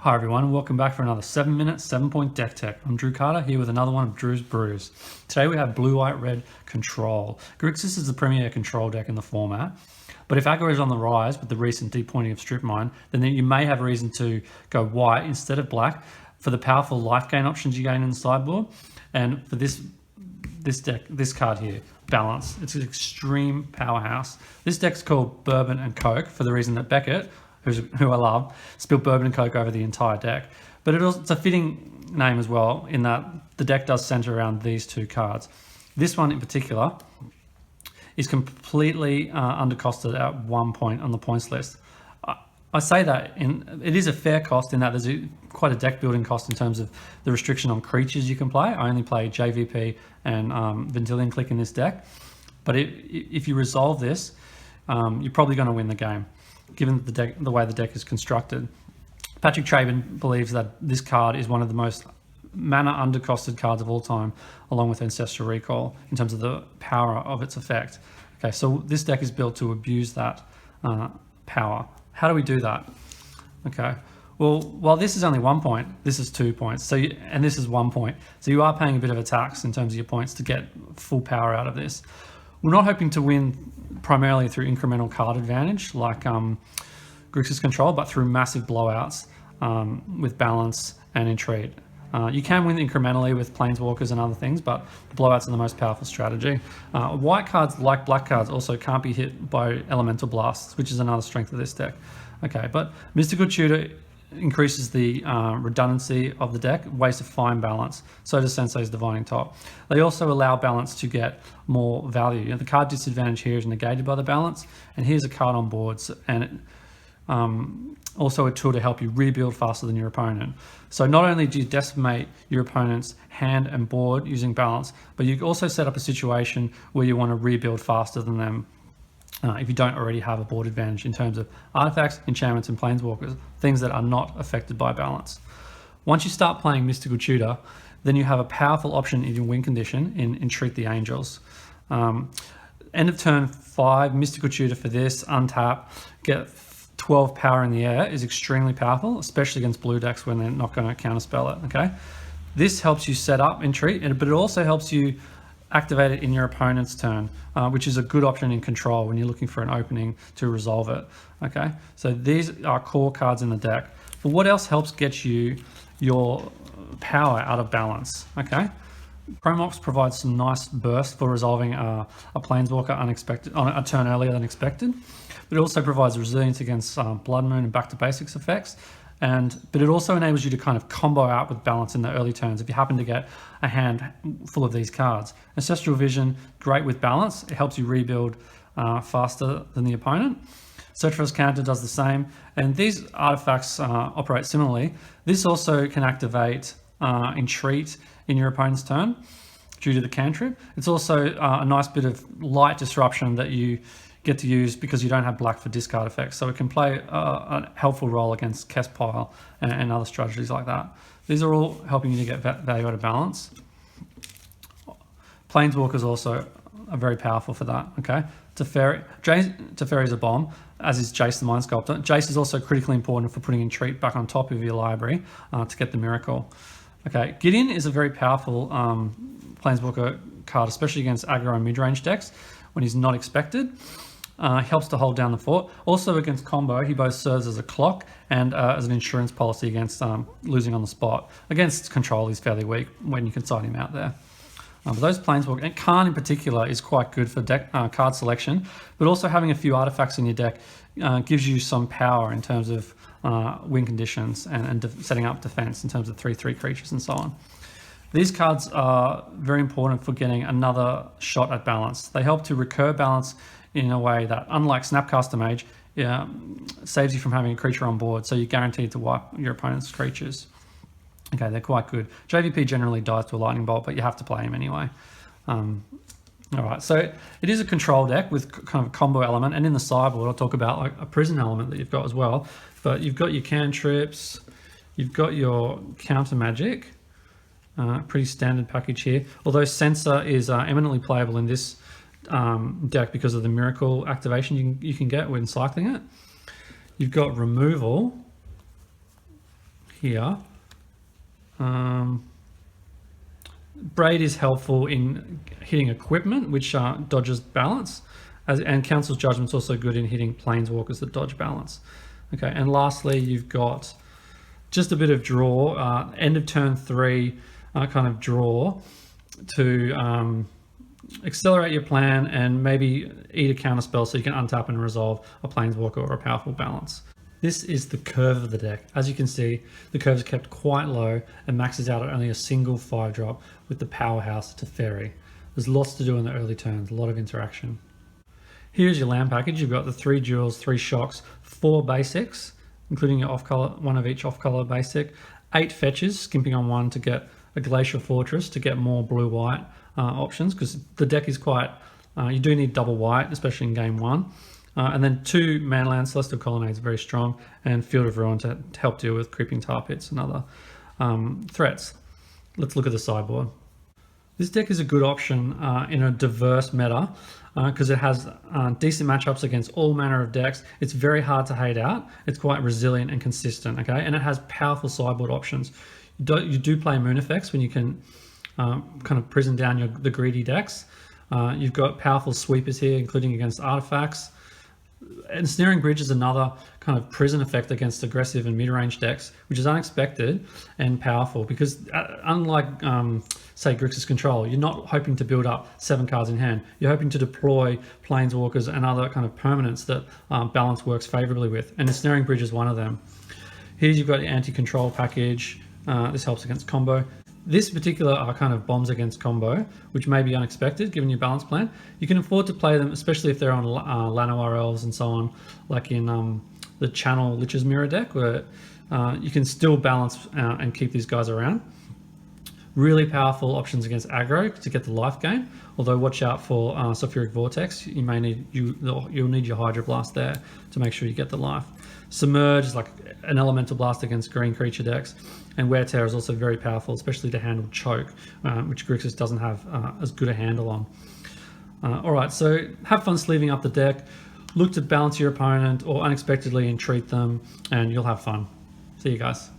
Hi everyone, and welcome back for another 7-minute, 7-point deck tech. I'm Drew Carter, here with another one of Drew's Brews. Today we have Blue-White-Red Control. Grixis is the premier control deck in the format, but if aggro is on the rise with the recent depointing of Strip Mine, then you may have reason to go white instead of black for the powerful life gain options you gain in the sideboard. And for this deck, this card here, Balance. It's an extreme powerhouse. This deck's called Bourbon and Coke for the reason that Beckett, who I love, spilled Bourbon and Coke over the entire deck. But it's a fitting name as well in that the deck does center around these two cards. This one in particular is completely undercosted at 1 point on the points list. I say that it is a fair cost in that there's quite a deck building cost in terms of the restriction on creatures you can play. I only play JVP and Vendilion Click in this deck. But if you resolve this, you're probably going to win the game, given the way the deck is constructed. Patrick Traven believes that this card is one of the most mana undercosted cards of all time, along with Ancestral Recall, in terms of the power of its effect. Okay, so this deck is built to abuse that power. How do we do that? Okay, well, while this is only 1 point, this is 2 points. And this is 1 point. So you are paying a bit of a tax in terms of your points to get full power out of this. We're not hoping to win primarily through incremental card advantage like Grixis Control, but through massive blowouts with Balance and Entreat. You can win incrementally with Planeswalkers and other things, but the blowouts are the most powerful strategy. White cards, like black cards, also can't be hit by Elemental Blasts, which is another strength of this deck. Okay, but Mystical Tutor increases the redundancy of the deck, ways to find balance. So does Sensei's Divining Top. They also allow balance to get more value. The card disadvantage here is negated by the balance, and here's a card on board, and also a tool to help you rebuild faster than your opponent. So not only do you decimate your opponent's hand and board using balance, but you also set up a situation where you want to rebuild faster than them if you don't already have a board advantage in terms of artifacts, enchantments, and planeswalkers, things that are not affected by balance. Once you start playing Mystical Tutor, then you have a powerful option in your win condition in Entreat the Angels. End of turn 5, Mystical Tutor for this, untap, get 12 power in the air is extremely powerful, especially against blue decks when they're not going to counterspell it. Okay, this helps you set up Entreat, but it also helps you activate it in your opponent's turn, which is a good option in control when you're looking for an opening to resolve it. Okay, so these are core cards in the deck. But what else helps get you your power out of balance? Okay, Chrome Mox provides some nice burst for resolving a planeswalker unexpected on a turn earlier than expected. But it also provides resilience against Blood Moon and Back to Basics effects. But it also enables you to kind of combo out with balance in the early turns if you happen to get a hand full of these cards. Ancestral Vision, great with balance. It helps you rebuild faster than the opponent. Search for Azcanta does the same. And these artifacts operate similarly. This also can activate Entreat in your opponent's turn due to the cantrip. It's also a nice bit of light disruption that you get to use because you don't have black for discard effects. So it can play a helpful role against Kest Pile and other strategies like that. These are all helping you to get value out of balance. Planeswalkers also are very powerful for that. Okay, Teferi is a bomb, as is Jace the Mind Sculptor. Jace is also critically important for putting Entreat back on top of your library to get the miracle. Okay, Gideon is a very powerful Planeswalker card, especially against aggro and mid-range decks when he's not expected. Helps to hold down the fort. Also against combo, he both serves as a clock and as an insurance policy against losing on the spot. Against control, he's fairly weak when you can side him out there. But those planeswalkers, and Karn in particular, is quite good for deck card selection, but also having a few artifacts in your deck gives you some power in terms of win conditions and setting up defense in terms of 3/3 creatures and so on. These cards are very important for getting another shot at balance. They help to recur balance in a way that, unlike Snapcaster Mage, saves you from having a creature on board, so you're guaranteed to wipe your opponent's creatures. Okay, they're quite good. JVP generally dies to a lightning bolt, but you have to play him anyway. All right, so it is a control deck with kind of a combo element, and in the sideboard I'll talk about like a prison element that you've got as well. But you've got your cantrips, you've got your counter magic, pretty standard package here. Although Sensor is eminently playable in this deck because of the miracle activation you can get when cycling it. You've got removal here. Braid is helpful in hitting equipment, which dodges balance, and Council's Judgment's also good in hitting planeswalkers that dodge balance. Okay, and lastly, you've got just a bit of draw, end of turn 3 kind of draw to accelerate your plan and maybe eat a counterspell so you can untap and resolve a planeswalker or a powerful balance. This is the curve of the deck. As you can see, the curve is kept quite low and maxes out at only a single 5-drop with the powerhouse to Teferi. There's lots to do in the early turns, a lot of interaction. Here's your land package. You've got the 3 duels, 3 shocks, 4 basics, including your off-color, 1 of each off-color basic, 8 fetches, skimping on 1 to get a Glacial Fortress to get more blue-white options, because the deck is quite, you do need double white, especially in game 1. And then 2 manlands, Celestial Colonnade is very strong, and Field of Ruin to help deal with Creeping Tar Pits and other threats. Let's look at the sideboard. This deck is a good option in a diverse meta because it has decent matchups against all manner of decks. It's very hard to hate out. It's quite resilient and consistent, okay? And it has powerful sideboard options. You do play Moon Effects when you can kind of prison down the greedy decks. You've got powerful sweepers here, including against artifacts. And Snaring Bridge is another kind of prison effect against aggressive and mid-range decks, which is unexpected and powerful because unlike, say, Grixis Control, you're not hoping to build up 7 cards in hand. You're hoping to deploy Planeswalkers and other kind of permanents that balance works favorably with, and Snaring Bridge is one of them. Here you've got the anti-control package. This helps against combo. This particular are kind of bombs against combo, which may be unexpected given your balance plan. You can afford to play them, especially if they're on Llanowar Elves and so on, like in the Channel Lich's Mirror deck, where you can still balance and keep these guys around. Really powerful options against aggro to get the life gain, although watch out for Sulfuric Vortex. You may need you'll need your Hydro Blast there to make sure you get the life. Submerge is like an elemental blast against green creature decks, and Wear Tear is also very powerful, especially to handle Choke, which Grixis doesn't have as good a handle on. Alright, so have fun sleeving up the deck, look to balance your opponent or unexpectedly entreat them, and you'll have fun. See you guys.